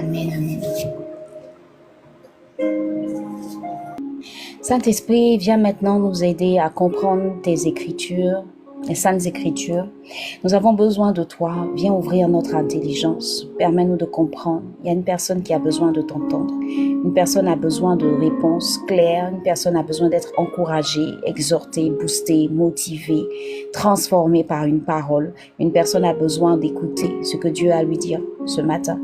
Amen, amen. Saint-Esprit, viens maintenant nous aider à comprendre tes écritures, les saintes écritures. Nous avons besoin de toi. Viens ouvrir notre intelligence. Permets-nous de comprendre. Il y a une personne qui a besoin de t'entendre. Une personne a besoin de réponses claires. Une personne a besoin d'être encouragée, exhortée, boostée, motivée, transformée par une parole. Une personne a besoin d'écouter ce que Dieu a à lui dire ce matin.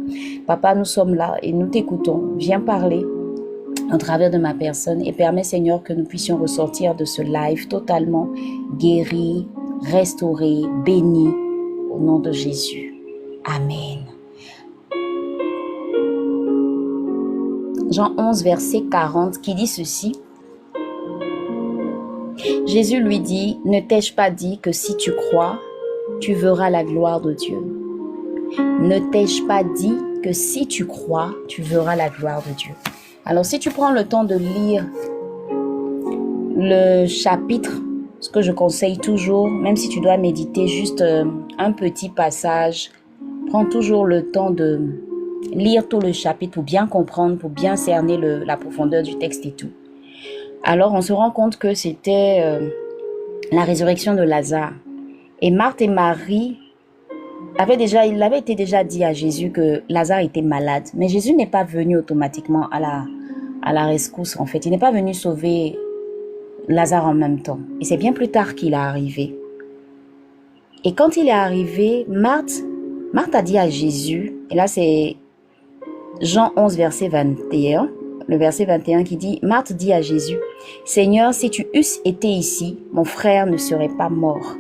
Papa, nous sommes là et nous t'écoutons. Viens parler au travers de ma personne et permets, Seigneur, que nous puissions ressortir de ce live totalement guéris, restaurés, bénis au nom de Jésus. Amen. Jean 11, verset 40 qui dit ceci. Jésus lui dit, ne t'ai-je pas dit que si tu crois, tu verras la gloire de Dieu? Ne t'ai-je pas dit que si tu crois, tu verras la gloire de Dieu? Alors, si tu prends le temps de lire le chapitre, ce que je conseille toujours, même si tu dois méditer juste un petit passage, prends toujours le temps de lire tout le chapitre pour bien comprendre, pour bien cerner la profondeur du texte et tout. Alors, on se rend compte que c'était la résurrection de Lazare. Et Marthe et Marie il avait été déjà dit à Jésus que Lazare était malade. Mais Jésus n'est pas venu automatiquement à la rescousse, en fait. Il n'est pas venu sauver Lazare en même temps. Et c'est bien plus tard qu'il est arrivé. Et quand il est arrivé, Marthe a dit à Jésus, et là c'est Jean 11, verset 21, le verset 21 qui dit, Marthe dit à Jésus, Seigneur, si tu eusses été ici, mon frère ne serait pas mort.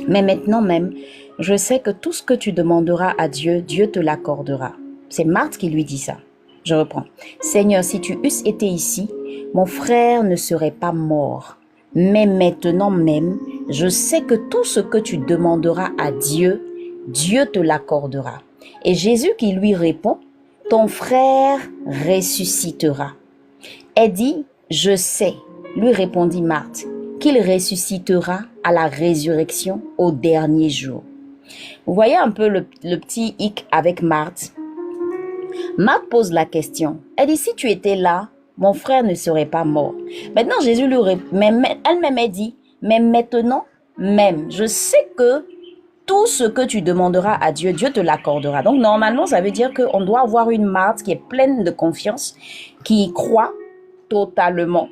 Mais maintenant même, je sais que tout ce que tu demanderas à Dieu, Dieu te l'accordera. C'est Marthe qui lui dit ça. Je reprends. Seigneur, si tu eusses été ici, mon frère ne serait pas mort. Mais maintenant même, je sais que tout ce que tu demanderas à Dieu, Dieu te l'accordera. Et Jésus qui lui répond, ton frère ressuscitera. Elle dit, je sais, lui répondit Marthe, qu'il ressuscitera à la résurrection au dernier jour. Vous voyez un peu le petit hic avec Marthe. Marthe pose la question. Elle dit, si tu étais là, mon frère ne serait pas mort. Maintenant, Jésus lui répond, elle-même a dit, mais maintenant même, je sais que tout ce que tu demanderas à Dieu, Dieu te l'accordera. Donc, normalement, ça veut dire qu'on doit avoir une Marthe qui est pleine de confiance, qui croit totalement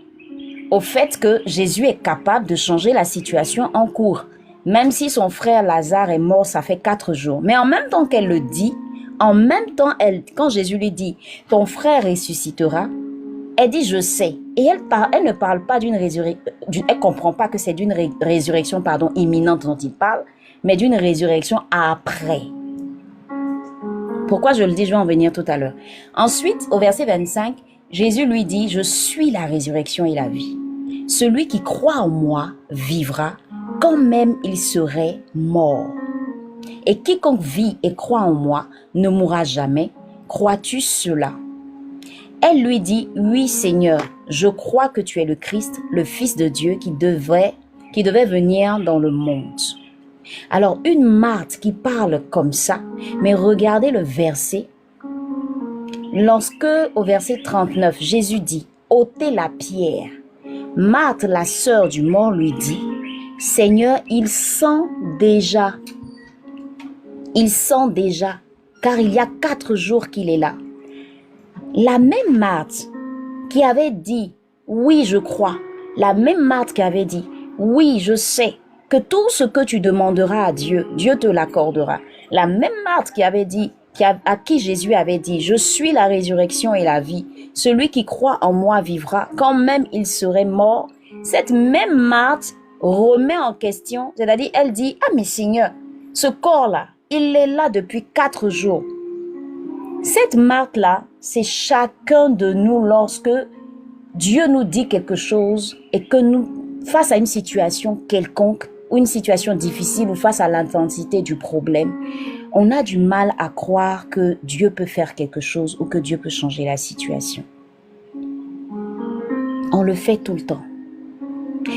au fait que Jésus est capable de changer la situation en cours. Même si son frère Lazare est mort, ça fait 4 jours. Mais en même temps qu'elle le dit, en même temps, quand Jésus lui dit, ton frère ressuscitera, elle dit, je sais. Et elle ne parle pas d'une résurrection, elle comprend pas que c'est d'une résurrection, imminente dont il parle, mais d'une résurrection après. Pourquoi je le dis, je vais en venir tout à l'heure. Ensuite, au verset 25, Jésus lui dit, je suis la résurrection et la vie. Celui qui croit en moi vivra quand même il serait mort. Et quiconque vit et croit en moi ne mourra jamais. Crois-tu cela? Elle lui dit, oui Seigneur, je crois que tu es le Christ, le Fils de Dieu qui devait venir dans le monde. Alors une Marthe qui parle comme ça, mais regardez le verset. Lorsque au verset 39, Jésus dit, ôtez la pierre, Marthe, la sœur du mort, lui dit, Seigneur, il sent déjà, car il y a 4 jours qu'il est là. La même Marthe qui avait dit, oui, je crois, la même Marthe qui avait dit, oui, je sais que tout ce que tu demanderas à Dieu, Dieu te l'accordera. La même Marthe qui avait dit, à qui Jésus avait dit, je suis la résurrection et la vie. Celui qui croit en moi vivra, quand même il serait mort. Cette même Marthe remet en question, c'est-à-dire elle dit, ah mais Seigneur, ce corps-là, il est là depuis 4 jours. Cette Marthe-là, c'est chacun de nous lorsque Dieu nous dit quelque chose et que nous, face à une situation quelconque ou une situation difficile ou face à l'intensité du problème, on a du mal à croire que Dieu peut faire quelque chose ou que Dieu peut changer la situation. On le fait tout le temps.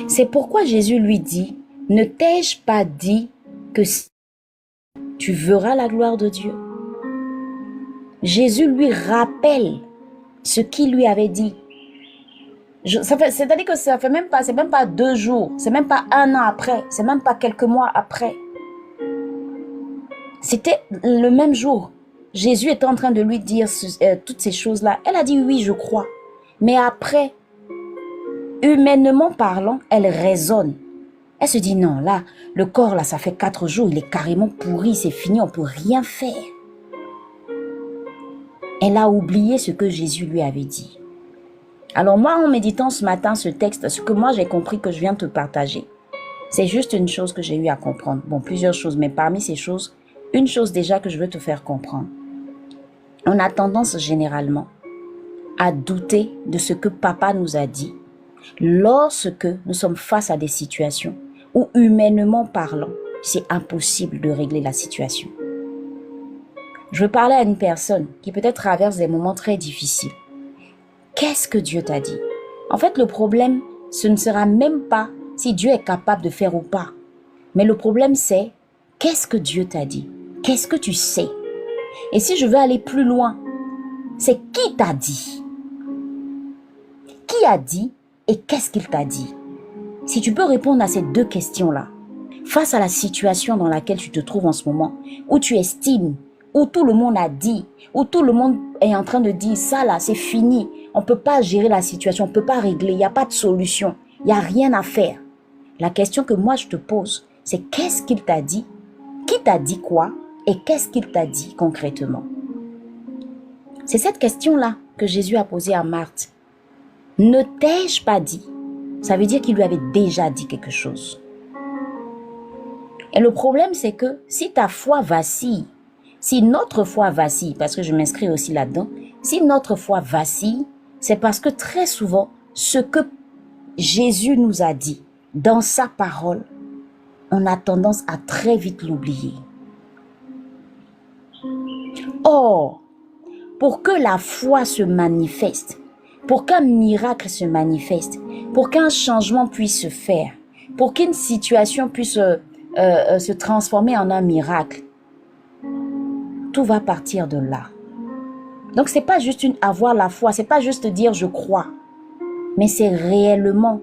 C'est pourquoi Jésus lui dit, ne t'ai-je pas dit que tu verras la gloire de Dieu? Jésus lui rappelle ce qu'il lui avait dit. C'est-à-dire que c'est même pas 2 jours, c'est même pas 1 an après, c'est même pas quelques mois après. C'était le même jour. Jésus était en train de lui dire toutes ces choses-là. Elle a dit oui, je crois. Mais après, humainement parlant, elle raisonne. Elle se dit non, là, le corps, là, ça fait 4 jours, il est carrément pourri, c'est fini, on ne peut rien faire. Elle a oublié ce que Jésus lui avait dit. Alors moi, en méditant ce matin ce texte, ce que moi j'ai compris que je viens de te partager, c'est juste une chose que j'ai eu à comprendre. Bon, plusieurs choses, mais parmi ces choses, une chose déjà que je veux te faire comprendre. On a tendance généralement à douter de ce que papa nous a dit lorsque nous sommes face à des situations où, humainement parlant, c'est impossible de régler la situation. Je veux parler à une personne qui peut-être traverse des moments très difficiles. Qu'est-ce que Dieu t'a dit? En fait, le problème, ce ne sera même pas si Dieu est capable de faire ou pas. Mais le problème, c'est qu'est-ce que Dieu t'a dit? Qu'est-ce que tu sais? Et si je veux aller plus loin, c'est qui t'a dit? Qui a dit et qu'est-ce qu'il t'a dit? Si tu peux répondre à ces 2 questions-là, face à la situation dans laquelle tu te trouves en ce moment, où tu estimes, où tout le monde a dit, où tout le monde est en train de dire ça là, c'est fini, on ne peut pas gérer la situation, on ne peut pas régler, il n'y a pas de solution, il n'y a rien à faire. La question que moi je te pose, c'est qu'est-ce qu'il t'a dit? Qui t'a dit quoi? Et qu'est-ce qu'il t'a dit concrètement? C'est cette question-là que Jésus a posée à Marthe. Ne t'ai-je pas dit? Ça veut dire qu'il lui avait déjà dit quelque chose. Et le problème, c'est que si ta foi vacille, si notre foi vacille, parce que je m'inscris aussi là-dedans, si notre foi vacille, c'est parce que très souvent, ce que Jésus nous a dit dans sa parole, on a tendance à très vite l'oublier. Or, pour que la foi se manifeste, pour qu'un miracle se manifeste, pour qu'un changement puisse se faire, pour qu'une situation puisse se transformer en un miracle, tout va partir de là. Donc c'est pas juste avoir la foi, c'est pas juste dire je crois, mais c'est réellement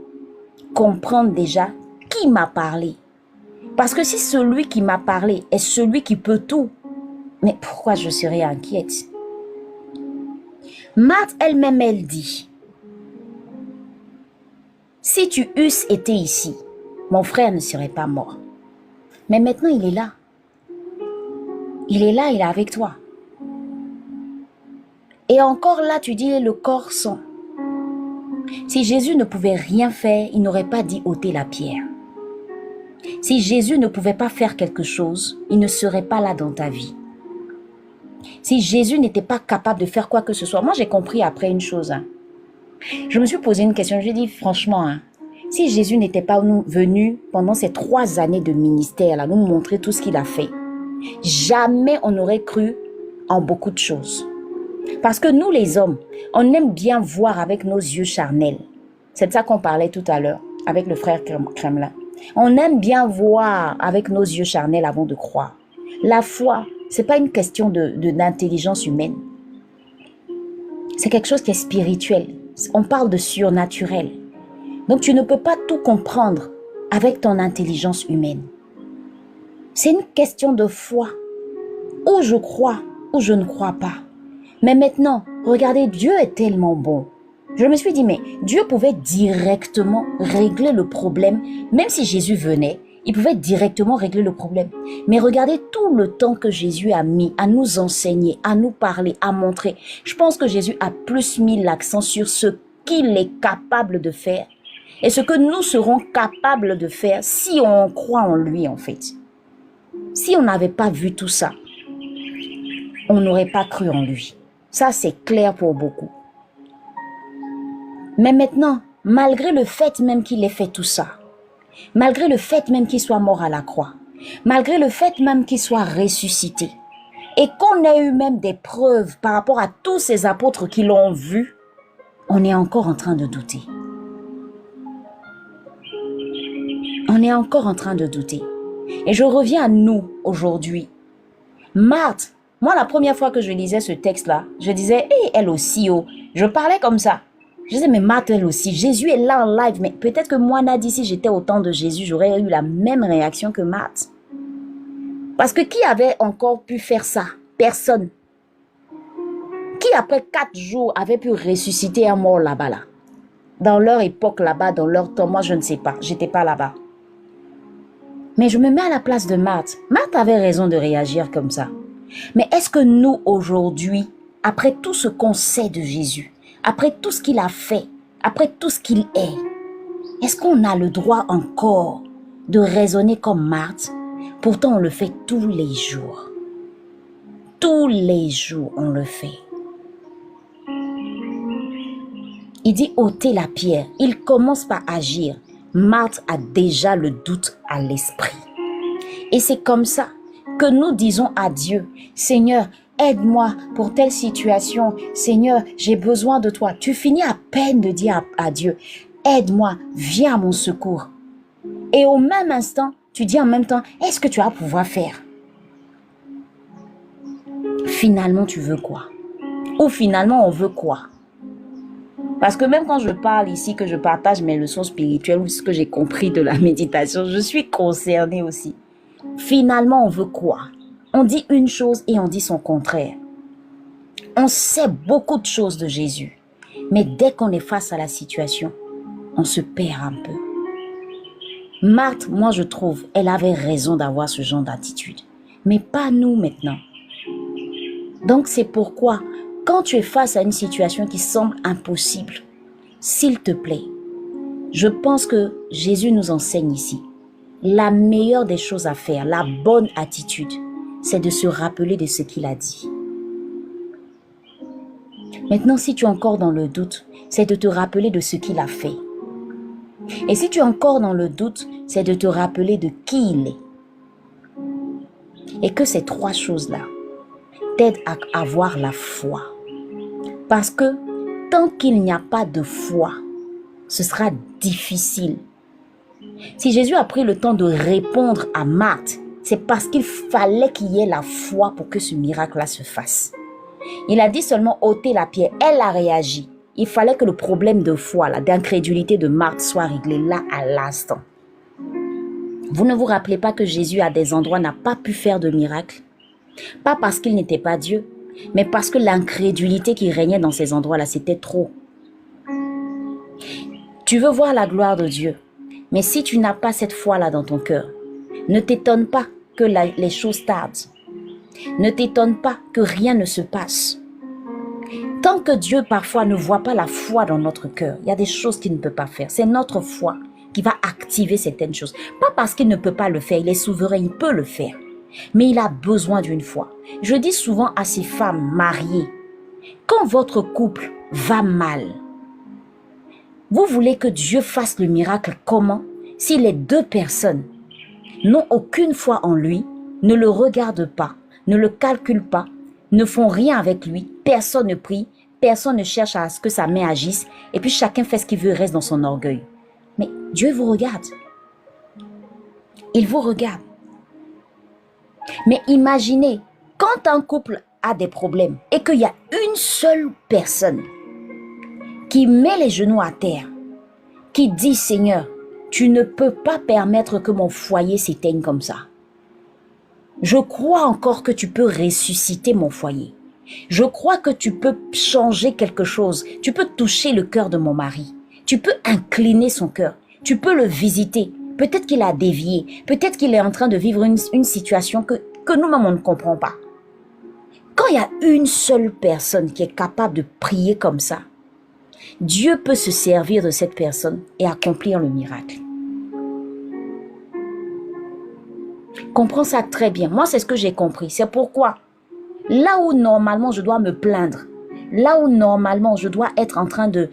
comprendre déjà qui m'a parlé. Parce que si celui qui m'a parlé est celui qui peut tout, mais pourquoi je serais inquiète? Marthe elle-même, elle dit, si tu eusses été ici, mon frère ne serait pas mort. Mais maintenant, il est là. Il est là, il est avec toi. Et encore là, tu dis le corps sans. Si Jésus ne pouvait rien faire, il n'aurait pas dit ôter la pierre. Si Jésus ne pouvait pas faire quelque chose, il ne serait pas là dans ta vie. Si Jésus n'était pas capable de faire quoi que ce soit, moi j'ai compris après une chose. Je me suis posé une question, j'ai dit franchement, si Jésus n'était pas venu pendant ces 3 années de ministère, là, nous montrer tout ce qu'il a fait, jamais on n'aurait cru en beaucoup de choses. Parce que nous les hommes, on aime bien voir avec nos yeux charnels. C'est de ça qu'on parlait tout à l'heure avec le frère Kremlin. On aime bien voir avec nos yeux charnels avant de croire. La foi, c'est pas une question d'intelligence humaine. C'est quelque chose qui est spirituel. On parle de surnaturel. Donc tu ne peux pas tout comprendre avec ton intelligence humaine. C'est une question de foi. Ou je crois, ou je ne crois pas. Mais maintenant, regardez, Dieu est tellement bon. Je me suis dit, mais Dieu pouvait directement régler le problème. Même si Jésus venait, il pouvait directement régler le problème. Mais regardez tout le temps que Jésus a mis à nous enseigner, à nous parler, à montrer. Je pense que Jésus a plus mis l'accent sur ce qu'il est capable de faire et ce que nous serons capables de faire si on croit en lui, en fait. Si on n'avait pas vu tout ça, on n'aurait pas cru en lui. Ça, c'est clair pour beaucoup. Mais maintenant, malgré le fait même qu'il ait fait tout ça, malgré le fait même qu'il soit mort à la croix, malgré le fait même qu'il soit ressuscité, et qu'on ait eu même des preuves par rapport à tous ces apôtres qui l'ont vu, on est encore en train de douter. On est encore en train de douter. Et je reviens à nous aujourd'hui. Marthe, Moi, la première fois que je lisais ce texte-là, je disais, hé, elle aussi, oh. Je parlais comme ça. Je disais, mais Marthe, elle aussi. Jésus est là en live. Mais peut-être que moi, Nadie, si j'étais au temps de Jésus, j'aurais eu la même réaction que Marthe. Parce que qui avait encore pu faire ça? Personne. Qui, après 4 jours, avait pu ressusciter un mort là-bas, là? Dans leur époque, là-bas, dans leur temps, moi, je ne sais pas. J'étais pas là-bas. Mais je me mets à la place de Marthe. Marthe avait raison de réagir comme ça. Mais est-ce que nous, aujourd'hui, après tout ce qu'on sait de Jésus, après tout ce qu'il a fait, après tout ce qu'il est-ce qu'on a le droit encore de raisonner comme Marthe? Pourtant, on le fait tous les jours. Tous les jours, on le fait. Il dit ôter la pierre. Il commence par agir. Marthe a déjà le doute à l'esprit. Et c'est comme ça que nous disons à Dieu, Seigneur, aide-moi pour telle situation. Seigneur, j'ai besoin de toi. Tu finis à peine de dire à Dieu, aide-moi, viens à mon secours. Et au même instant, tu dis en même temps, est-ce que tu vas pouvoir faire? Finalement, tu veux quoi? Ou finalement, on veut quoi? Parce que même quand je parle ici, que je partage mes leçons spirituelles ou ce que j'ai compris de la méditation, je suis concernée aussi. Finalement, on veut quoi? On dit une chose et on dit son contraire. On sait beaucoup de choses de Jésus, mais dès qu'on est face à la situation, on se perd un peu. Marthe, moi je trouve, elle avait raison d'avoir ce genre d'attitude, mais pas nous maintenant. Donc c'est pourquoi, quand tu es face à une situation qui semble impossible, s'il te plaît, je pense que Jésus nous enseigne ici. La meilleure des choses à faire, la bonne attitude, c'est de se rappeler de ce qu'il a dit. Maintenant, si tu es encore dans le doute, c'est de te rappeler de ce qu'il a fait. Et si tu es encore dans le doute, c'est de te rappeler de qui il est. Et que ces 3 choses-là t'aident à avoir la foi. Parce que tant qu'il n'y a pas de foi, ce sera difficile. Si Jésus a pris le temps de répondre à Marthe, c'est parce qu'il fallait qu'il y ait la foi pour que ce miracle-là se fasse. Il a dit seulement ôter la pierre. Elle a réagi. Il fallait que le problème de foi, d'incrédulité de Marthe soit réglé là à l'instant. Vous ne vous rappelez pas que Jésus à des endroits n'a pas pu faire de miracle? Pas parce qu'il n'était pas Dieu, mais parce que l'incrédulité qui régnait dans ces endroits-là, c'était trop. Tu veux voir la gloire de Dieu, mais si tu n'as pas cette foi-là dans ton cœur, ne t'étonne pas que les choses tardent. Ne t'étonne pas que rien ne se passe. Tant que Dieu parfois ne voit pas la foi dans notre cœur, il y a des choses qu'il ne peut pas faire. C'est notre foi qui va activer certaines choses. Pas parce qu'il ne peut pas le faire, il est souverain, il peut le faire. Mais il a besoin d'une foi. Je dis souvent à ces femmes mariées, quand votre couple va mal, vous voulez que Dieu fasse le miracle comment? Si les 2 personnes n'ont aucune foi en lui, ne le regardent pas, ne le calculent pas, ne font rien avec lui, personne ne prie, personne ne cherche à ce que sa main agisse, et puis chacun fait ce qu'il veut, reste dans son orgueil. Mais Dieu vous regarde. Il vous regarde. Mais imaginez, quand un couple a des problèmes et qu'il y a une seule personne qui met les genoux à terre, qui dit « Seigneur, tu ne peux pas permettre que mon foyer s'éteigne comme ça. Je crois encore que tu peux ressusciter mon foyer. Je crois que tu peux changer quelque chose. Tu peux toucher le cœur de mon mari. Tu peux incliner son cœur. Tu peux le visiter. Peut-être qu'il a dévié. Peut-être qu'il est en train de vivre une situation que nous-mêmes, on ne comprend pas. Quand il y a une seule personne qui est capable de prier comme ça, Dieu peut se servir de cette personne et accomplir le miracle. Comprends ça très bien. Moi, c'est ce que j'ai compris. C'est pourquoi, là où normalement je dois me plaindre, là où normalement je dois être en train de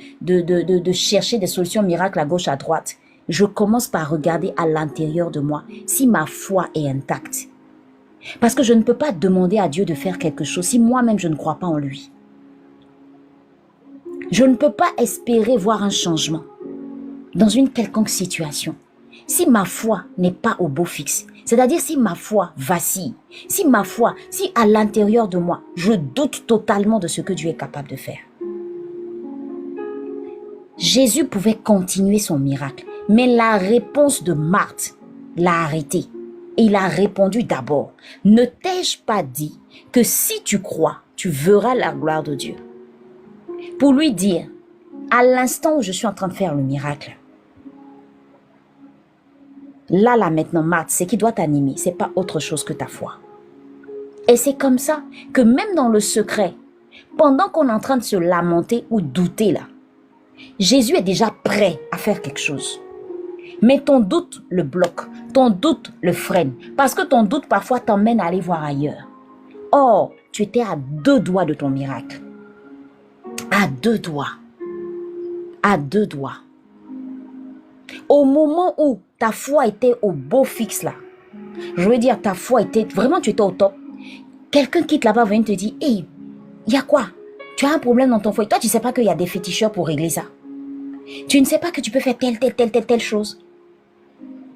chercher des solutions miracles à gauche, à droite, je commence par regarder à l'intérieur de moi si ma foi est intacte. Parce que je ne peux pas demander à Dieu de faire quelque chose si moi-même je ne crois pas en lui. Je ne peux pas espérer voir un changement dans une quelconque situation si ma foi n'est pas au beau fixe, C'est-à-dire si ma foi vacille, si à l'intérieur de moi, je doute totalement de ce que Dieu est capable de faire. Jésus pouvait continuer son miracle, mais la réponse de Marthe l'a arrêté. Et il a répondu d'abord, ne t'ai-je pas dit que si tu crois, tu verras la gloire de Dieu? Pour lui dire, à l'instant où je suis en train de faire le miracle, là maintenant, Marthe, ce qui doit t'animer, c'est pas autre chose que ta foi. Et c'est comme ça que même dans le secret, pendant qu'on est en train de se lamenter ou douter là, Jésus est déjà prêt à faire quelque chose. Mais ton doute le bloque, ton doute le freine, parce que ton doute parfois t'emmène à aller voir ailleurs. Or, tu étais à 2 doigts de ton miracle. À 2 doigts. À 2 doigts. Au moment où ta foi était au beau fixe là, je veux dire, ta foi était, vraiment tu étais au top. Quelqu'un quitte là-bas, vient te dire, hey, il y a quoi? Tu as un problème dans ton foyer. Toi, tu ne sais pas qu'il y a des féticheurs pour régler ça. Tu ne sais pas que tu peux faire telle chose.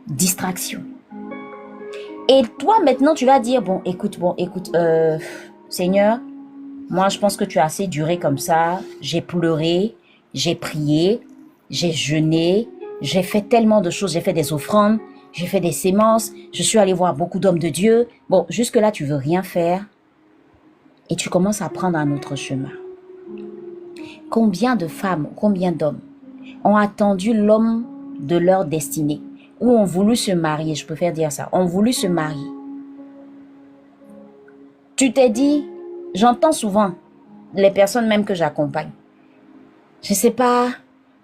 Distraction. Et toi, maintenant, tu vas dire, bon, écoute, Seigneur, moi, je pense que tu as assez duré comme ça. J'ai pleuré, j'ai prié, j'ai jeûné, j'ai fait tellement de choses. J'ai fait des offrandes, j'ai fait des sémences, je suis allé voir beaucoup d'hommes de Dieu. Bon, jusque-là, tu veux rien faire. Et tu commences à prendre un autre chemin. Combien de femmes, combien d'hommes ont attendu l'homme de leur destinée, ou ont voulu se marier, je préfère dire ça, ont voulu se marier. Tu t'es dit, j'entends souvent les personnes même que j'accompagne. Je ne sais pas,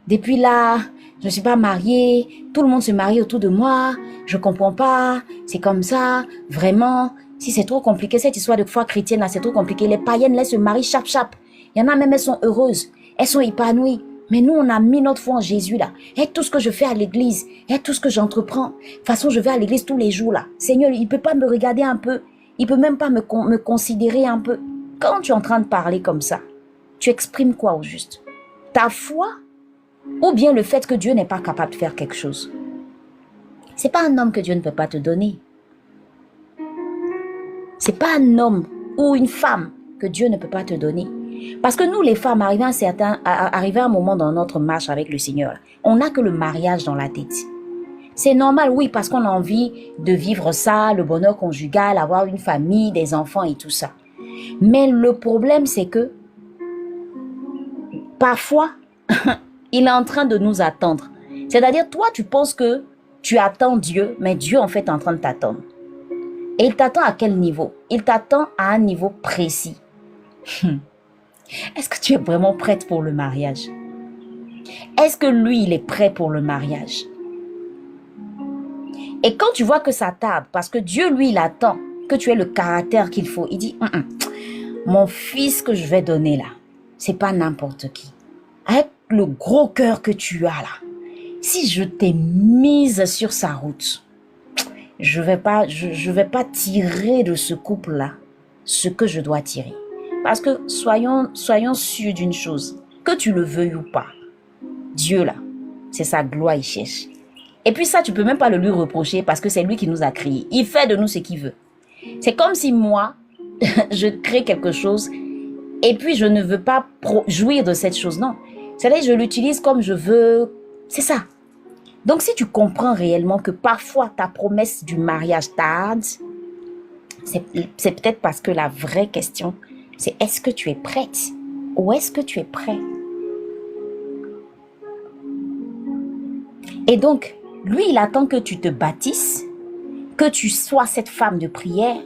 depuis là, je ne suis pas mariée, tout le monde se marie autour de moi, je ne comprends pas, c'est comme ça, vraiment, si c'est trop compliqué, cette histoire de foi chrétienne là, c'est trop compliqué, les païennes, elles se marient chap. Il y en a même, elles sont heureuses, elles sont épanouies. Mais nous, on a mis notre foi en Jésus là. Et tout ce que je fais à l'église, et tout ce que j'entreprends, de toute façon, je vais à l'église tous les jours là. Seigneur, il ne peut pas me regarder un peu. Il ne peut même pas me considérer un peu. Quand tu es en train de parler comme ça, tu exprimes quoi au juste? Ta foi ou bien le fait que Dieu n'est pas capable de faire quelque chose? Ce n'est pas un homme que Dieu ne peut pas te donner. Ce n'est pas un homme ou une femme que Dieu ne peut pas te donner. Parce que nous, les femmes, arrivées à un moment dans notre marche avec le Seigneur, on n'a que le mariage dans la tête. C'est normal, oui, parce qu'on a envie de vivre ça, le bonheur conjugal, avoir une famille, des enfants et tout ça. Mais le problème, c'est que parfois, il est en train de nous attendre. C'est-à-dire, toi, tu penses que tu attends Dieu, mais Dieu, en fait, est en train de t'attendre. Et il t'attend à quel niveau? Il t'attend à un niveau précis. Est-ce que tu es vraiment prête pour le mariage? Est-ce que lui, il est prêt pour le mariage? Et quand tu vois que ça tarde, parce que Dieu, lui, il attend que tu aies le caractère qu'il faut, il dit, mon fils que je vais donner là, c'est pas n'importe qui. Avec le gros cœur que tu as là, si je t'ai mise sur sa route, je vais pas tirer de ce couple-là ce que je dois tirer. Parce que soyons sûrs d'une chose, que tu le veuilles ou pas, Dieu là, c'est sa gloire il cherche. Et puis ça, tu peux même pas le lui reprocher parce que c'est lui qui nous a créés. Il fait de nous ce qu'il veut. C'est comme si moi, je crée quelque chose et puis je ne veux pas jouir de cette chose. Non, c'est-à-dire je l'utilise comme je veux. C'est ça. Donc si tu comprends réellement que parfois ta promesse du mariage tarde, c'est peut-être parce que la vraie question, c'est est-ce que tu es prête ou est-ce que tu es prêt? Et donc, lui, il attend que tu te bâtisses, que tu sois cette femme de prière,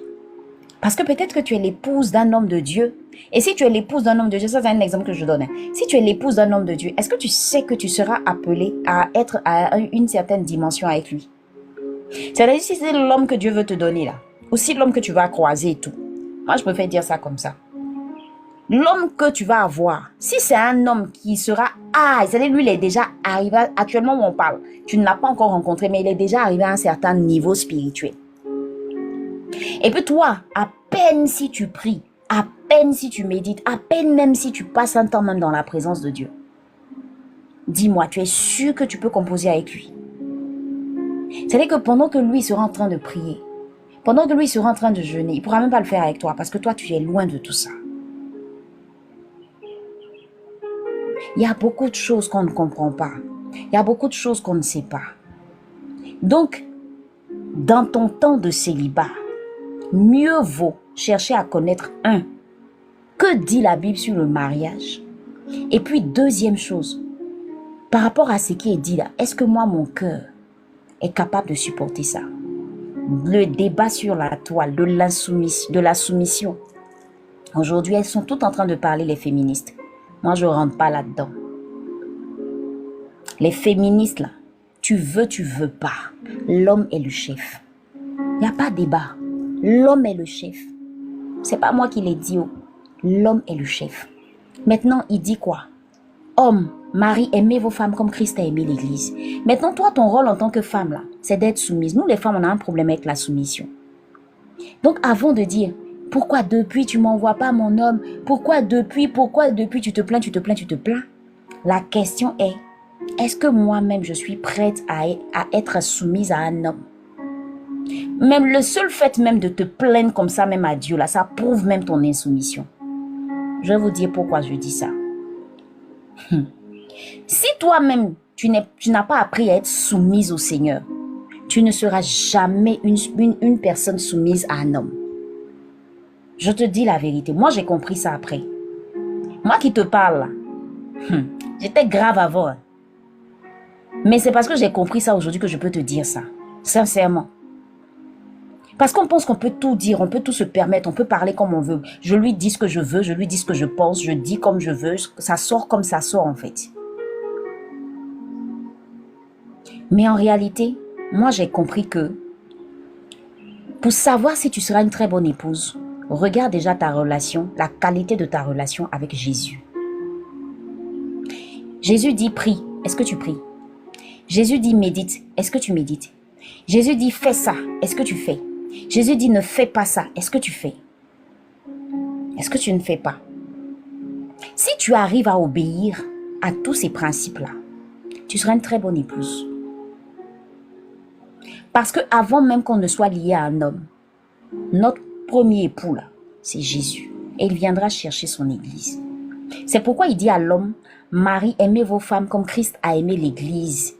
parce que peut-être que tu es l'épouse d'un homme de Dieu. Et si tu es l'épouse d'un homme de Dieu, ça c'est un exemple que je donne. Si tu es l'épouse d'un homme de Dieu, est-ce que tu sais que tu seras appelée à être à une certaine dimension avec lui? C'est-à-dire si c'est l'homme que Dieu veut te donner là, aussi l'homme que tu vas croiser et tout. Moi, je préfère dire ça comme ça. L'homme que tu vas avoir, si c'est un homme qui sera... c'est-à-dire lui, il est déjà arrivé, actuellement où on parle, tu ne l'as pas encore rencontré, mais il est déjà arrivé à un certain niveau spirituel. Et puis toi, à peine si tu pries, à peine si tu médites, à peine même si tu passes un temps même dans la présence de Dieu, dis-moi, tu es sûr que tu peux composer avec lui? C'est-à-dire que pendant que lui sera en train de prier, Pendant que lui sera en train de jeûner, il ne pourra même pas le faire avec toi parce que toi, tu es loin de tout ça. Il y a beaucoup de choses qu'on ne comprend pas. Il y a beaucoup de choses qu'on ne sait pas. Donc, dans ton temps de célibat, mieux vaut chercher à connaître que dit la Bible sur le mariage. Et puis, deuxième chose, par rapport à ce qui est dit là, est-ce que moi, mon cœur est capable de supporter ça? Le débat sur la toile de la soumission. Aujourd'hui, elles sont toutes en train de parler, les féministes. Moi, je ne rentre pas là-dedans. Les féministes, là, tu veux pas. L'homme est le chef. Il n'y a pas de débat. L'homme est le chef. C'est pas moi qui l'ai dit. L'homme est le chef. Maintenant, il dit quoi? Homme, mari, aimez vos femmes comme Christ a aimé l'Église. Maintenant, toi, ton rôle en tant que femme, là, c'est d'être soumise. Nous, les femmes, on a un problème avec la soumission. Donc, avant de dire, pourquoi depuis tu m'envoies pas mon homme? Pourquoi depuis tu te plains? La question est-ce que moi-même, je suis prête à être soumise à un homme? Même le seul fait même de te plaindre comme ça, même à Dieu, là, ça prouve même ton insoumission. Je vais vous dire pourquoi je dis ça. Si toi-même, tu n'as pas appris à être soumise au Seigneur, tu ne seras jamais une personne soumise à un homme. Je te dis la vérité. Moi, j'ai compris ça après. Moi qui te parle, là, j'étais grave avant. Mais c'est parce que j'ai compris ça aujourd'hui que je peux te dire ça. Sincèrement. Parce qu'on pense qu'on peut tout dire, on peut tout se permettre, on peut parler comme on veut. Je lui dis ce que je veux, je lui dis ce que je pense, je dis comme je veux, ça sort comme ça sort en fait. Mais en réalité, moi j'ai compris que pour savoir si tu seras une très bonne épouse, regarde déjà ta relation, la qualité de ta relation avec Jésus. Jésus dit prie, est-ce que tu pries? Jésus dit médite, est-ce que tu médites? Jésus dit fais ça, est-ce que tu fais? Jésus dit ne fais pas ça, est-ce que tu fais? Est-ce que tu ne fais pas? Si tu arrives à obéir à tous ces principes-là, tu seras une très bonne épouse. Parce que avant même qu'on ne soit lié à un homme, notre premier époux là, c'est Jésus. Et il viendra chercher son église. C'est pourquoi il dit à l'homme, Marie, aimez vos femmes comme Christ a aimé l'église.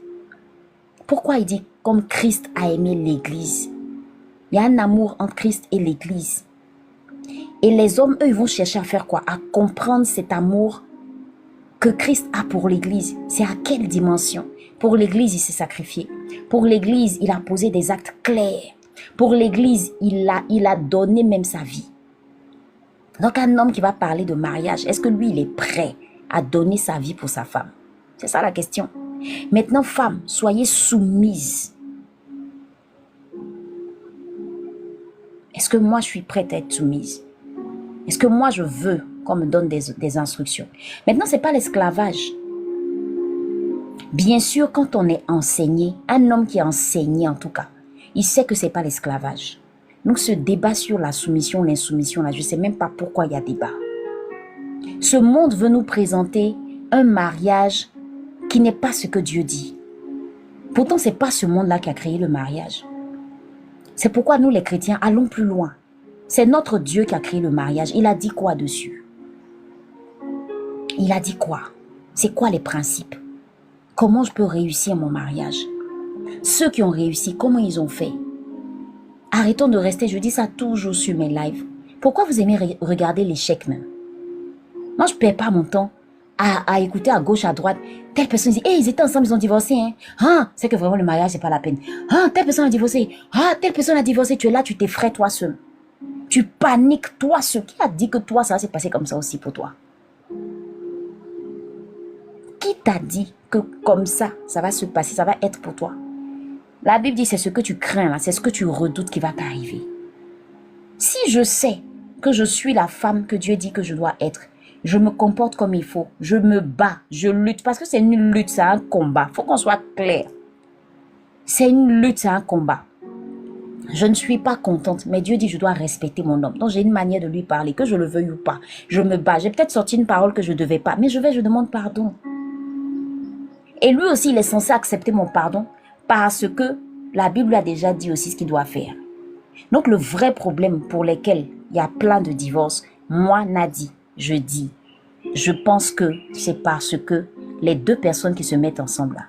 Pourquoi il dit comme Christ a aimé l'église? Il y a un amour entre Christ et l'église. Et les hommes, eux, ils vont chercher à faire quoi? À comprendre cet amour que Christ a pour l'église. C'est à quelle dimension? Pour l'église, il s'est sacrifié. Pour l'église, il a posé des actes clairs. Pour l'église, il a donné même sa vie. Donc un homme qui va parler de mariage, est-ce que lui, il est prêt à donner sa vie pour sa femme? C'est ça la question. Maintenant, femmes, soyez soumises. Est-ce que moi, je suis prête à être soumise? Est-ce que moi, je veux qu'on me donne des instructions? Maintenant, ce n'est pas l'esclavage. Bien sûr, quand on est enseigné, un homme qui est enseigné en tout cas, il sait que ce n'est pas l'esclavage. Donc, ce débat sur la soumission, l'insoumission, là, je ne sais même pas pourquoi il y a débat. Ce monde veut nous présenter un mariage qui n'est pas ce que Dieu dit. Pourtant, ce n'est pas ce monde-là qui a créé le mariage. C'est pourquoi nous, les chrétiens, allons plus loin. C'est notre Dieu qui a créé le mariage. Il a dit quoi dessus? Il a dit quoi? C'est quoi les principes? Comment je peux réussir mon mariage? Ceux qui ont réussi, comment ils ont fait? Arrêtons de rester, je dis ça toujours sur mes lives. Pourquoi vous aimez regarder l'échec même? Moi, je ne perds pas mon temps à écouter à gauche, à droite. Telle personne dit, hey, ils étaient ensemble, ils ont divorcé. Hein? Ah, c'est que vraiment le mariage, c'est pas la peine. Ah, telle personne a divorcé. Ah, telle personne a divorcé. Tu es là, tu t'effraies toi seul. Tu paniques toi seul. Qui a dit que toi, ça s'est passé comme ça aussi pour toi? Qui t'a dit que comme ça va se passer, ça va être pour toi? La Bible dit, c'est ce que tu crains, là, c'est ce que tu redoutes qui va t'arriver. Si je sais que je suis la femme que Dieu dit que je dois être, je me comporte comme il faut, je me bats, je lutte, parce que c'est une lutte, c'est un combat. Il faut qu'on soit clair. C'est une lutte, c'est un combat. Je ne suis pas contente, mais Dieu dit je dois respecter mon homme. Donc j'ai une manière de lui parler, que je le veuille ou pas. Je me bats, j'ai peut-être sorti une parole que je ne devais pas, mais je demande pardon. Et lui aussi, il est censé accepter mon pardon parce que la Bible a déjà dit aussi ce qu'il doit faire. Donc, le vrai problème pour lequel il y a plein de divorces, moi, Nadi, je dis, je pense que c'est parce que les deux personnes qui se mettent ensemble là,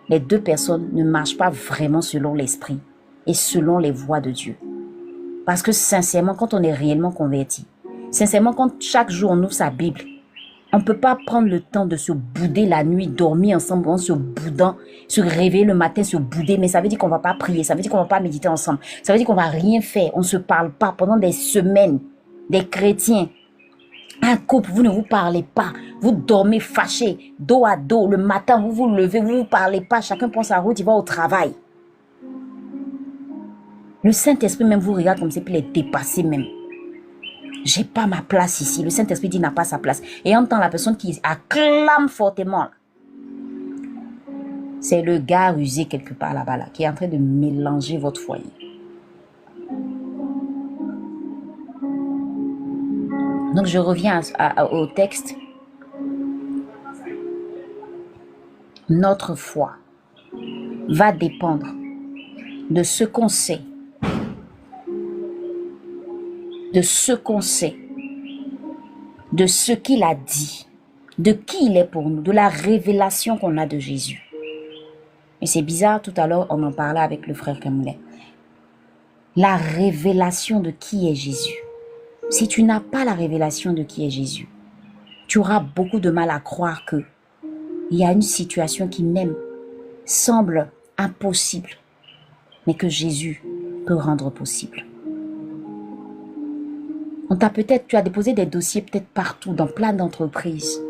les deux personnes ne marchent pas vraiment selon l'esprit et selon les voies de Dieu. Parce que sincèrement, quand on est réellement converti, sincèrement, quand chaque jour on ouvre sa Bible, on ne peut pas prendre le temps de se bouder la nuit, dormir ensemble en se boudant, se réveiller le matin, se bouder. Mais ça veut dire qu'on ne va pas prier, ça veut dire qu'on ne va pas méditer ensemble. Ça veut dire qu'on ne va rien faire, on ne se parle pas pendant des semaines. Des chrétiens, un couple, vous ne vous parlez pas. Vous dormez fâchés, dos à dos. Le matin, vous vous levez, vous ne vous parlez pas. Chacun prend sa route, il va au travail. Le Saint-Esprit même vous regarde comme ça, puis il est dépassé même. J'ai pas ma place ici. Le Saint-Esprit dit n'a pas sa place. Et entend la personne qui acclame fortement. C'est le gars rusé quelque part là-bas, là, qui est en train de mélanger votre foyer. Donc je reviens au texte. Notre foi va dépendre de ce qu'on sait. De ce qu'on sait. De ce qu'il a dit. De qui il est pour nous. De la révélation qu'on a de Jésus. Et c'est bizarre, tout à l'heure, on en parlait avec le frère Kamoulet. La révélation de qui est Jésus. Si tu n'as pas la révélation de qui est Jésus, tu auras beaucoup de mal à croire que il y a une situation qui même semble impossible, mais que Jésus peut rendre possible. Tu as déposé des dossiers peut-être partout, dans plein d'entreprises.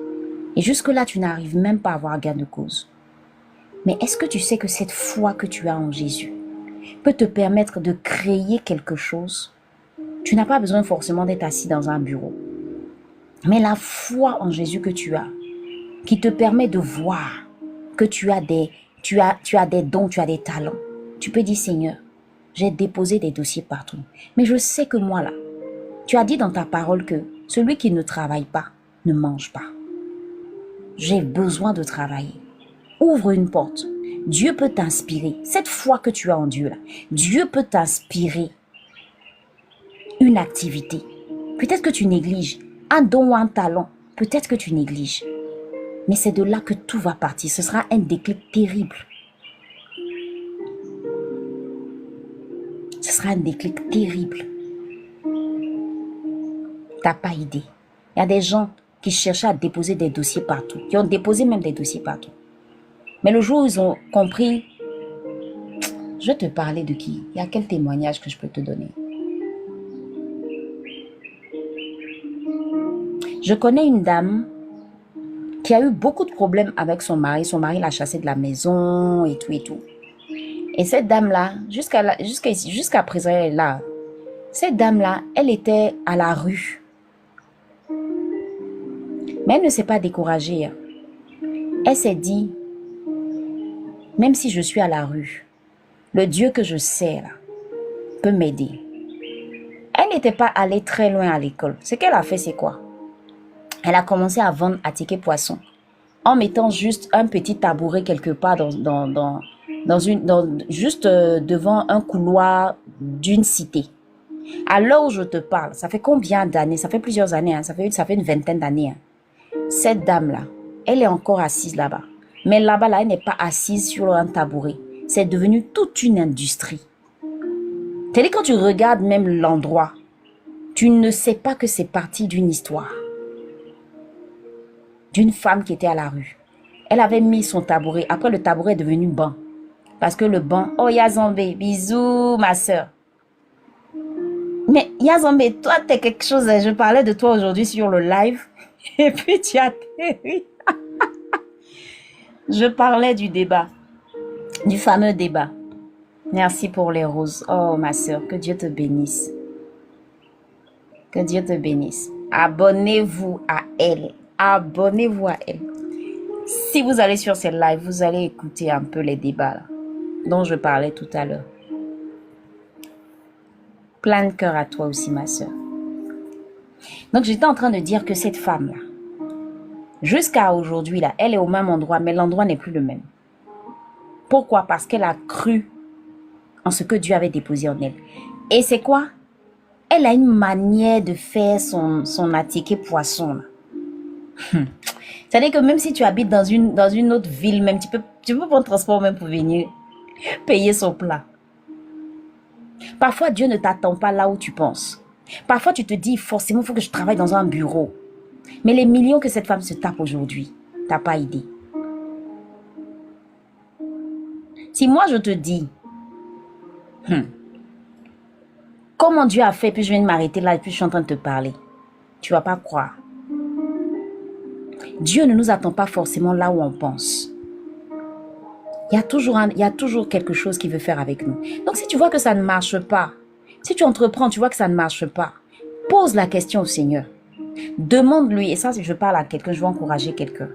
Et jusque-là, tu n'arrives même pas à avoir gain de cause. Mais est-ce que tu sais que cette foi que tu as en Jésus peut te permettre de créer quelque chose? Tu n'as pas besoin forcément d'être assis dans un bureau. Mais la foi en Jésus que tu as, qui te permet de voir que tu as des dons, tu as des talents. Tu peux dire, Seigneur, j'ai déposé des dossiers partout. Mais je sais que moi là, tu as dit dans ta parole que celui qui ne travaille pas ne mange pas. J'ai besoin de travailler. Ouvre une porte. Dieu peut t'inspirer. Cette foi que tu as en Dieu là, Dieu peut t'inspirer une activité. Peut-être que tu négliges un don ou un talent. Peut-être que tu négliges. Mais c'est de là que tout va partir. Ce sera un déclic terrible. Ce sera un déclic terrible. T'as pas idée. Il y a des gens qui cherchaient à déposer des dossiers partout. Qui ont déposé même des dossiers partout. Mais le jour où ils ont compris, je vais te parler de qui? Il y a quel témoignage que je peux te donner? Je connais une dame qui a eu beaucoup de problèmes avec son mari. Son mari l'a chassée de la maison et tout et tout. Et cette dame-là, jusqu'à présent, elle est là. Cette dame-là, elle était à la rue. Mais elle ne s'est pas découragée. Elle s'est dit, même si je suis à la rue, le Dieu que je sers là, peut m'aider. Elle n'était pas allée très loin à l'école. Ce qu'elle a fait, c'est quoi? Elle a commencé à vendre à ticket poisson en mettant juste un petit tabouret quelque part juste devant un couloir d'une cité. À l'heure où je te parle, ça fait combien d'années? Ça fait plusieurs années, hein? Ça fait une vingtaine d'années. Hein? Cette dame-là, elle est encore assise là-bas. Mais là-bas, là, elle n'est pas assise sur un tabouret. C'est devenu toute une industrie. C'est-à-dire quand tu regardes même l'endroit, tu ne sais pas que c'est parti d'une histoire. D'une femme qui était à la rue. Elle avait mis son tabouret. Après, le tabouret est devenu banc. Parce que le banc... Oh, Yazambé, bisous, ma soeur. Mais Yazambé, toi, t'es quelque chose. Je parlais de toi aujourd'hui sur le live. Et puis, tu as atterri. Je parlais du débat. Du fameux débat. Merci pour les roses. Oh, ma soeur, que Dieu te bénisse. Que Dieu te bénisse. Abonnez-vous à elle. Abonnez-vous à elle. Si vous allez sur cette live, vous allez écouter un peu les débats là, dont je parlais tout à l'heure. Plein de cœur à toi aussi, ma soeur. Donc, j'étais en train de dire que cette femme-là, jusqu'à aujourd'hui, là, elle est au même endroit, mais l'endroit n'est plus le même. Pourquoi? Parce qu'elle a cru en ce que Dieu avait déposé en elle. Et c'est quoi? Elle a une manière de faire son attiqué poisson. Là. C'est-à-dire que même si tu habites dans une autre ville, même tu peux prendre transport même pour venir payer son plat. Parfois, Dieu ne t'attend pas là où tu penses. Parfois, tu te dis, forcément, il faut que je travaille dans un bureau. Mais les millions que cette femme se tape aujourd'hui, t'as pas idée. Si moi, je te dis, comment Dieu a fait, puis je viens de m'arrêter là et puis je suis en train de te parler, tu vas pas croire. Dieu ne nous attend pas forcément là où on pense. Il y a toujours quelque chose qu'il veut faire avec nous. Donc, si tu vois que ça ne marche pas, si tu entreprends, tu vois que ça ne marche pas, pose la question au Seigneur. Demande-lui, et ça, si je parle à quelqu'un, je veux encourager quelqu'un.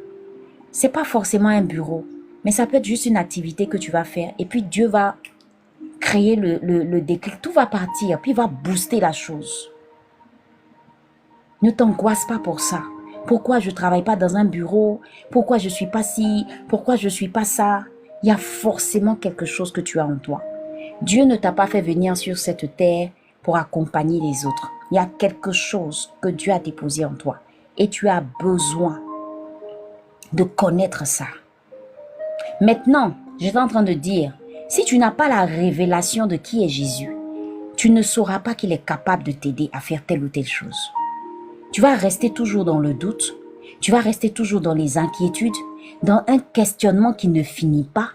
C'est pas forcément un bureau, mais ça peut être juste une activité que tu vas faire. Et puis, Dieu va créer le déclic. Tout va partir, puis il va booster la chose. Ne t'angoisse pas pour ça. Pourquoi je ne travaille pas dans un bureau? Pourquoi je ne suis pas ci? Pourquoi je ne suis pas ça? Il y a forcément quelque chose que tu as en toi. Dieu ne t'a pas fait venir sur cette terre pour accompagner les autres. Il y a quelque chose que Dieu a déposé en toi. Et tu as besoin de connaître ça. Maintenant, j'étais en train de dire, si tu n'as pas la révélation de qui est Jésus, tu ne sauras pas qu'il est capable de t'aider à faire telle ou telle chose. Tu vas rester toujours dans le doute, tu vas rester toujours dans les inquiétudes, dans un questionnement qui ne finit pas.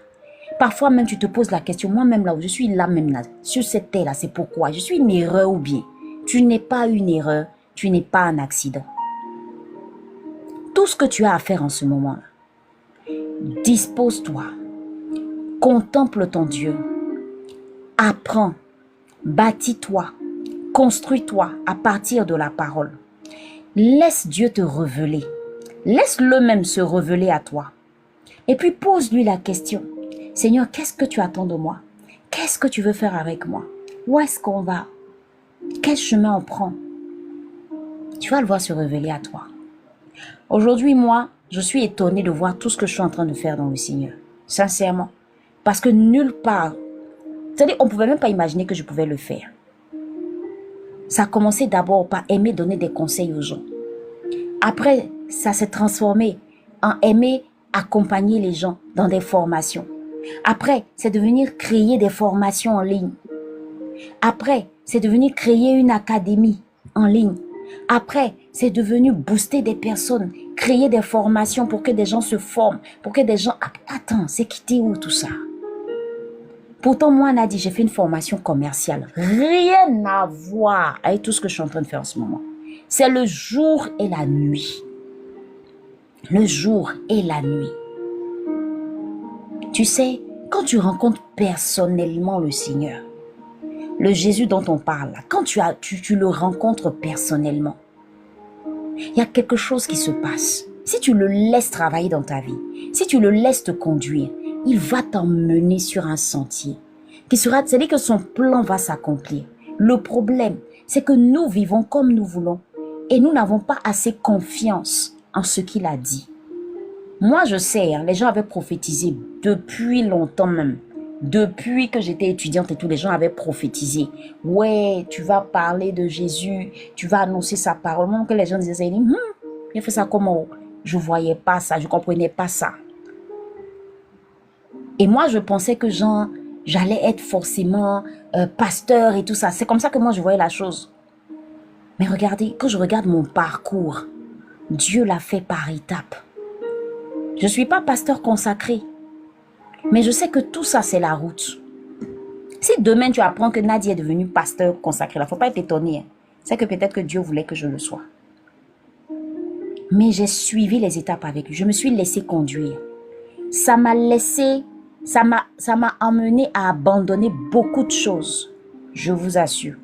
Parfois même tu te poses la question, moi-même là où je suis là même là, sur cette terre là, c'est pourquoi? Je suis une erreur ou bien? Tu n'es pas une erreur, tu n'es pas un accident. Tout ce que tu as à faire en ce moment-là, dispose-toi, contemple ton Dieu, apprends, bâtis-toi, construis-toi à partir de la parole. Laisse Dieu te révéler. Laisse-le même se révéler à toi. Et puis pose-lui la question. Seigneur, qu'est-ce que tu attends de moi? Qu'est-ce que tu veux faire avec moi? Où est-ce qu'on va? Quel chemin on prend? Tu vas le voir se révéler à toi. Aujourd'hui, moi, je suis étonnée de voir tout ce que je suis en train de faire dans le Seigneur. Sincèrement. Parce que nulle part, c'est-à-dire, on ne pouvait même pas imaginer que je pouvais le faire. Ça a commencé d'abord par aimer donner des conseils aux gens. Après, ça s'est transformé en aimer accompagner les gens dans des formations. Après, c'est devenu créer des formations en ligne. Après, c'est devenu créer une académie en ligne. Après, c'est devenu booster des personnes, créer des formations pour que des gens se forment, pour que des gens... Attends, c'est quitté où tout ça? Pourtant, moi, Nadie, j'ai fait une formation commerciale. Rien à voir avec tout ce que je suis en train de faire en ce moment. C'est le jour et la nuit. Le jour et la nuit. Tu sais, quand tu rencontres personnellement le Seigneur, le Jésus dont on parle, quand tu le rencontres personnellement, il y a quelque chose qui se passe. Si tu le laisses travailler dans ta vie, si tu le laisses te conduire, il va t'emmener sur un sentier qui sera, c'est-à-dire que son plan va s'accomplir. Le problème, c'est que nous vivons comme nous voulons et nous n'avons pas assez confiance en ce qu'il a dit. Moi, je sais, les gens avaient prophétisé depuis longtemps même. Depuis que j'étais étudiante et tous les gens avaient prophétisé. Ouais, tu vas parler de Jésus, tu vas annoncer sa parole. Même que les gens disaient, il fait ça comment? Je voyais pas ça, je comprenais pas ça. Et moi, je pensais que j'allais être forcément pasteur et tout ça. C'est comme ça que moi, je voyais la chose. Mais regardez, quand je regarde mon parcours, Dieu l'a fait par étapes. Je ne suis pas pasteur consacré. Mais je sais que tout ça, c'est la route. Si demain, tu apprends que Nadia est devenue pasteur consacré, il ne faut pas être étonné. C'est que peut-être que Dieu voulait que je le sois. Mais j'ai suivi les étapes avec lui. Je me suis laissé conduire. Ça m'a amené à abandonner beaucoup de choses. Je vous assure.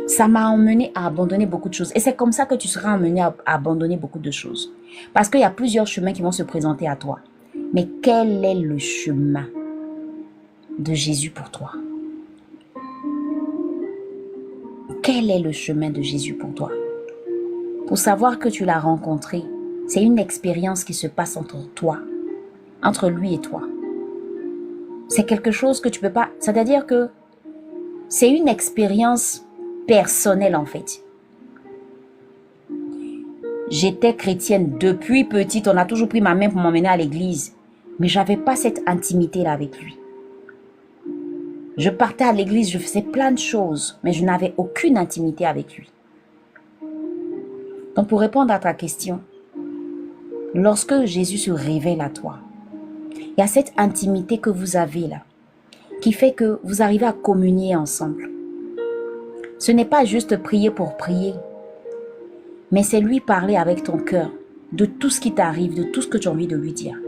Ça m'a emmené à abandonner beaucoup de choses. Et c'est comme ça que tu seras emmené à abandonner beaucoup de choses. Parce qu'il y a plusieurs chemins qui vont se présenter à toi. Mais quel est le chemin de Jésus pour toi? Quel est le chemin de Jésus pour toi? Pour savoir que tu l'as rencontré, c'est une expérience qui se passe entre toi, entre lui et toi. C'est quelque chose que tu peux pas... C'est-à-dire que C'est une expérience personnelle en fait. J'étais chrétienne depuis petite. On a toujours pris ma main pour m'emmener à l'église. Mais je n'avais pas cette intimité-là avec lui. Je partais à l'église, je faisais plein de choses, mais je n'avais aucune intimité avec lui. Donc pour répondre à ta question, lorsque Jésus se révèle à toi, il y a cette intimité que vous avez là, qui fait que vous arrivez à communier ensemble. Ce n'est pas juste prier pour prier, mais c'est lui parler avec ton cœur de tout ce qui t'arrive, de tout ce que tu as envie de lui dire.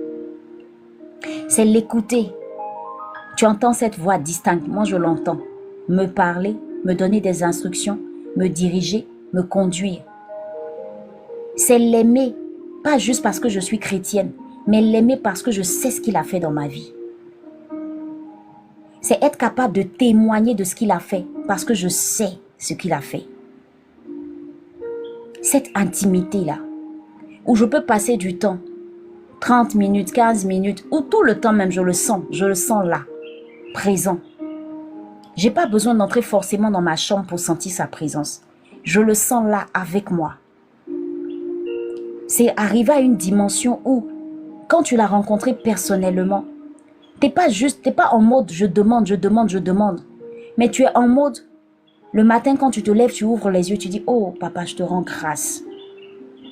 C'est l'écouter. Tu entends cette voix distincte, moi je l'entends, me parler, me donner des instructions, me diriger, me conduire. C'est l'aimer, pas juste parce que je suis chrétienne, mais l'aimer parce que je sais ce qu'il a fait dans ma vie. C'est être capable de témoigner de ce qu'il a fait, parce que je sais ce qu'il a fait. Cette intimité-là, où je peux passer du temps, 30 minutes, 15 minutes, ou tout le temps même, je le sens là, présent. J'ai pas besoin d'entrer forcément dans ma chambre pour sentir sa présence. Je le sens là avec moi. C'est arriver à une dimension où, quand tu l'as rencontré personnellement, t'es pas en mode je demande, mais tu es en mode, le matin quand tu te lèves, tu ouvres les yeux, tu dis, oh papa, je te rends grâce.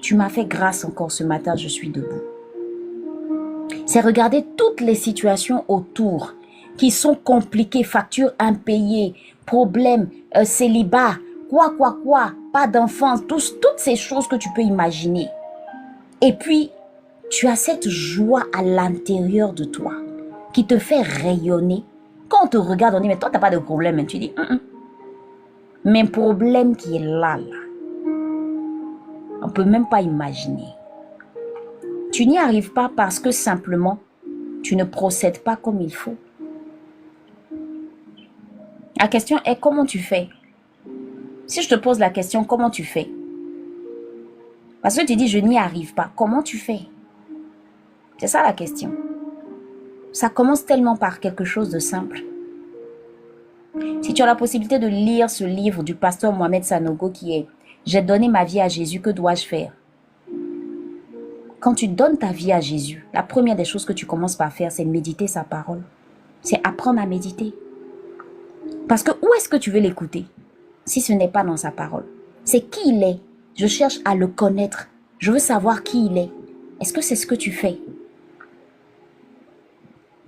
Tu m'as fait grâce encore ce matin, je suis debout. C'est regarder toutes les situations autour qui sont compliquées, factures impayées, problèmes, célibat, quoi, pas d'enfants, toutes ces choses que tu peux imaginer. Et puis, tu as cette joie à l'intérieur de toi qui te fait rayonner. Quand on te regarde, on dit, mais toi, tu n'as pas de problème. Et tu dis, mais un problème qui est là, on ne peut même pas imaginer. Tu n'y arrives pas parce que simplement, tu ne procèdes pas comme il faut. La question est, comment tu fais? Si je te pose la question, comment tu fais? Parce que tu dis, je n'y arrive pas. Comment tu fais? C'est ça la question. Ça commence tellement par quelque chose de simple. Si tu as la possibilité de lire ce livre du pasteur Mohamed Sanogo qui est « J'ai donné ma vie à Jésus, que dois-je faire ?» Quand tu donnes ta vie à Jésus, la première des choses que tu commences par faire, c'est méditer sa parole. C'est apprendre à méditer. Parce que où est-ce que tu veux l'écouter si ce n'est pas dans sa parole? C'est qui il est. Je cherche à le connaître. Je veux savoir qui il est. Est-ce que c'est ce que tu fais?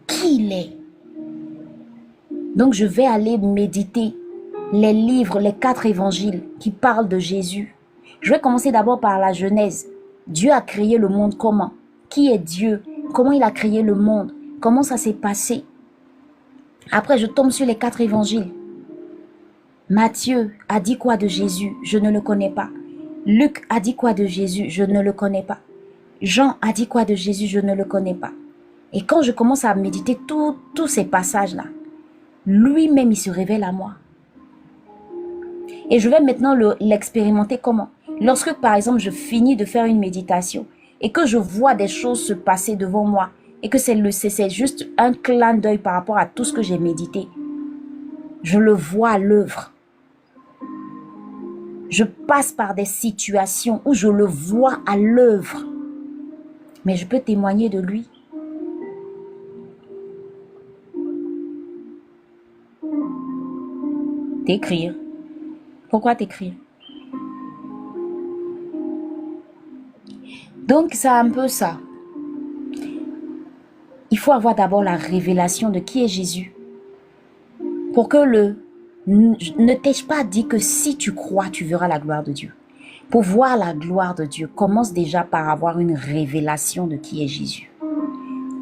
Qui il est? Donc je vais aller méditer les livres, les 4 évangiles qui parlent de Jésus. Je vais commencer d'abord par la Genèse. Dieu a créé le monde comment? Qui est Dieu? Comment il a créé le monde? Comment ça s'est passé? Après, je tombe sur les 4 évangiles. Matthieu a dit quoi de Jésus? Je ne le connais pas. Luc a dit quoi de Jésus? Je ne le connais pas. Jean a dit quoi de Jésus? Je ne le connais pas. Et quand je commence à méditer tous ces passages-là, lui-même, il se révèle à moi. Et je vais maintenant l'expérimenter comment? Lorsque, par exemple, je finis de faire une méditation et que je vois des choses se passer devant moi et que c'est juste un clin d'œil par rapport à tout ce que j'ai médité, je le vois à l'œuvre. Je passe par des situations où je le vois à l'œuvre. Mais je peux témoigner de lui. T'écrire. Pourquoi t'écrire? Donc, c'est un peu ça. Il faut avoir d'abord la révélation de qui est Jésus. Pour que ne t'ai-je pas dit que si tu crois, tu verras la gloire de Dieu. Pour voir la gloire de Dieu, commence déjà par avoir une révélation de qui est Jésus.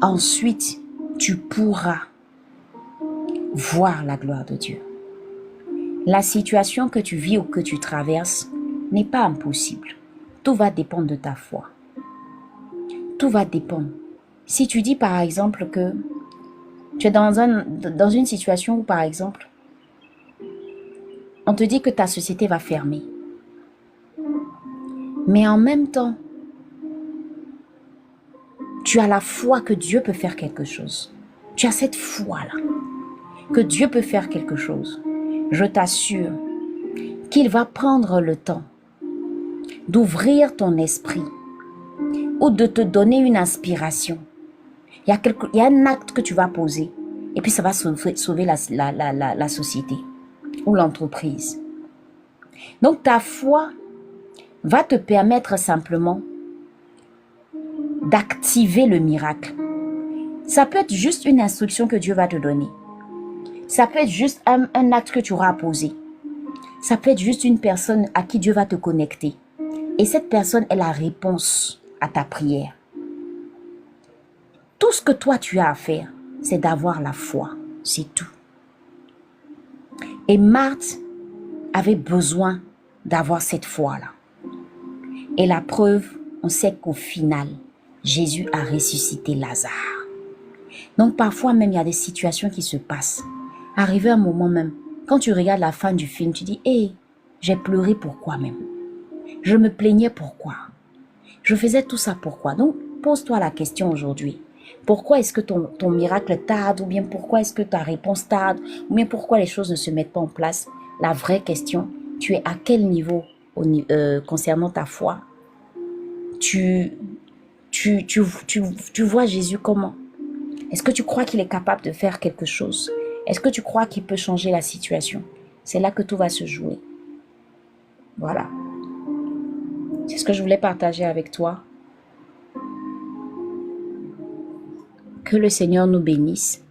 Ensuite, tu pourras voir la gloire de Dieu. La situation que tu vis ou que tu traverses n'est pas impossible. Tout va dépendre de ta foi. Tout va dépendre. Si tu dis par exemple que tu es dans une situation où par exemple, on te dit que ta société va fermer. Mais en même temps, tu as la foi que Dieu peut faire quelque chose. Tu as cette foi-là, que Dieu peut faire quelque chose. je t'assure qu'il va prendre le temps d'ouvrir ton esprit ou de te donner une inspiration. Il y a un acte que tu vas poser et puis ça va sauver la société ou l'entreprise. Donc ta foi va te permettre simplement d'activer le miracle. Ça peut être juste une instruction que Dieu va te donner. Ça peut être juste un acte que tu auras à poser. Ça peut être juste une personne à qui Dieu va te connecter. Et cette personne est la réponse à ta prière. Tout ce que toi tu as à faire, c'est d'avoir la foi. C'est tout. Et Marthe avait besoin d'avoir cette foi-là. Et la preuve, on sait qu'au final, Jésus a ressuscité Lazare. Donc parfois même, il y a des situations qui se passent. Arrivé un moment même, quand tu regardes la fin du film, tu dis, hé, j'ai pleuré pourquoi même? Je me plaignais pourquoi? Je faisais tout ça pourquoi? Donc, pose-toi la question aujourd'hui. Pourquoi est-ce que ton miracle tarde? Ou bien pourquoi est-ce que ta réponse tarde? Ou bien pourquoi les choses ne se mettent pas en place? La vraie question, tu es à quel niveau concernant ta foi? Tu vois Jésus comment? Est-ce que tu crois qu'il est capable de faire quelque chose? Est-ce que tu crois qu'il peut changer la situation? C'est là que tout va se jouer. Voilà. C'est ce que je voulais partager avec toi. Que le Seigneur nous bénisse